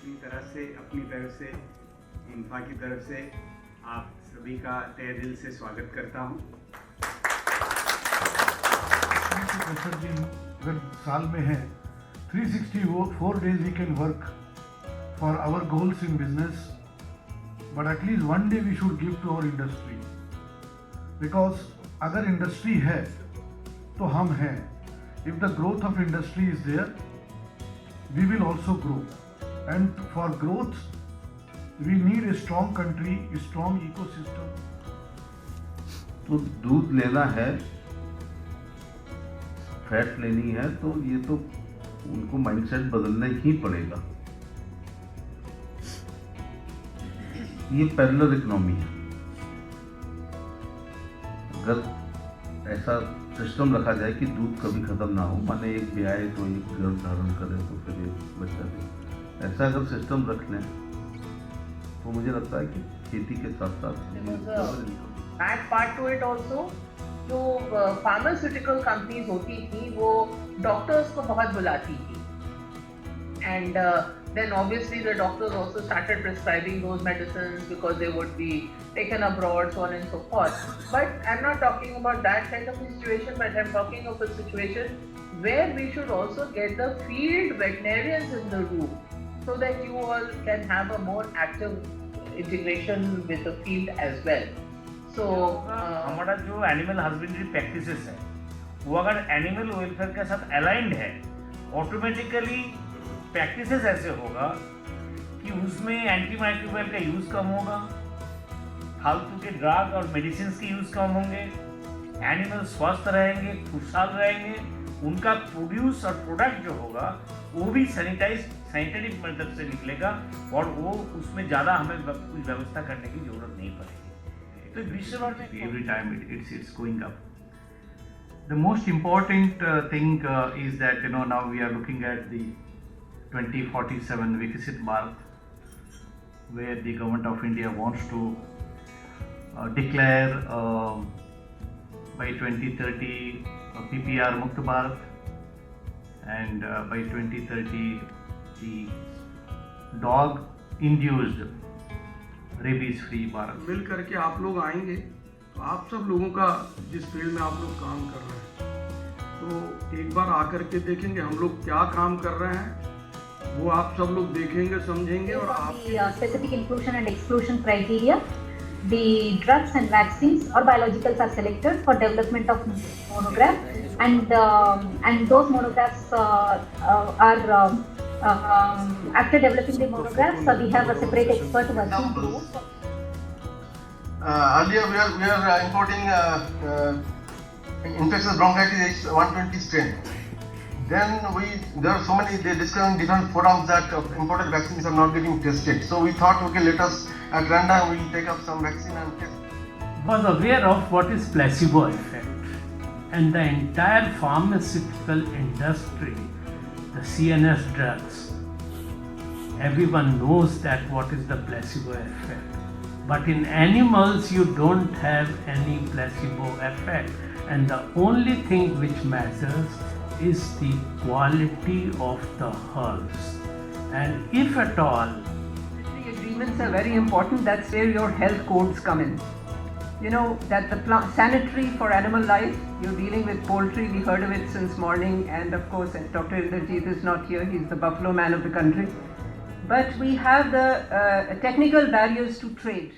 अपनी तरफ से इंफा की तरफ से आप सभी का तहे दिल से स्वागत करता हूँ। प्रोफेसर जी अगर साल में है 364 days we can work for our goals in business, but at least one day we should give to our industry, because अगर industry है तो हम हैं. If the growth of industry is there, we will also grow, and for growth we need a strong country, a strong ecosystem. तो दूध लेना है, fat लेनी है, तो ये तो उनको माइंडसेट बदलना ही पड़ेगा. ये पैरेलल इकोनॉमी है. अगर ऐसा सिस्टम रखा जाए कि दूध कभी खत्म ना हो, माने एक भी आए तो एक गर्भ धारण करे तो फिर एक बच्चा दे, ऐसा अगर सिस्टम रख लें तो मुझे लगता है कि खेती के साथ साथ back part two it also. जो फार्मास्यूटिकल कंपनीज होती थी वो डॉक्टर्स को बहुत बुलाती थी, and then obviously the doctors also started prescribing those medicines because they would be taken abroad, so on and so forth. But I'm not talking about that kind of a situation, but I'm talking of a situation where we should also get the field veterinarians in the room so that you all can have a more active integration with the field as well. So हमारा जो animal husbandry practices है वो अगर animal welfare के साथ aligned है, automatically practices ऐसे होगा कि उसमें एंटीमाइक्रोबियल का यूज़ कम होगा, फालतू के ड्रग और मेडिसिन के यूज़ कम होंगे, एनिमल स्वस्थ रहेंगे, खुशहाल रहेंगे, उनका प्रोड्यूस और प्रोडक्ट जो होगा वो भी सैनिटरी मेथड से निकलेगा और वो उसमें ज़्यादा हमें कुछ व्यवस्था करने की ज़रूरत नहीं पड़ेगी. तो विश्व भर में every time it's going up. The most important thing is that now we are looking at the 2047 Viksit Bharat, where the government of India wants to declare by 2030 PPR Mukt Bharat, and by 2030 the dog induced rabies free Bharat. मिल करके आप लोग आएंगे तो आप सब लोगों का जिस फील्ड में आप लोग काम कर रहे हैं तो एक बार आकर के देखेंगे हम लोग क्या काम कर रहे हैं, वो आप सब लोग देखेंगे, समझेंगे. और आप specific inclusion and exclusion criteria, the drugs and vaccines or biologicals are selected for development of monograph, and those monographs are after developing the monographs, we have a separate expert working group. Earlier we are importing infectious bronchitis 120 strain. Then there are so many, they discuss in different forums that imported vaccines are not getting tested. So we thought, okay, let us at random we will take up some vaccine and test. Was aware of what is placebo effect, and the entire pharmaceutical industry, the CNS drugs, everyone knows that what is the placebo effect. But in animals you don't have any placebo effect, and the only thing which matters is the quality of the herbs. And if at all, the agreements are very important. That's where your health codes come in. You know that the sanitary for animal life, you're dealing with poultry, we heard of it since morning, and of course Dr. Inderjeet is not here, he's the buffalo man of the country. But we have the technical barriers to trade.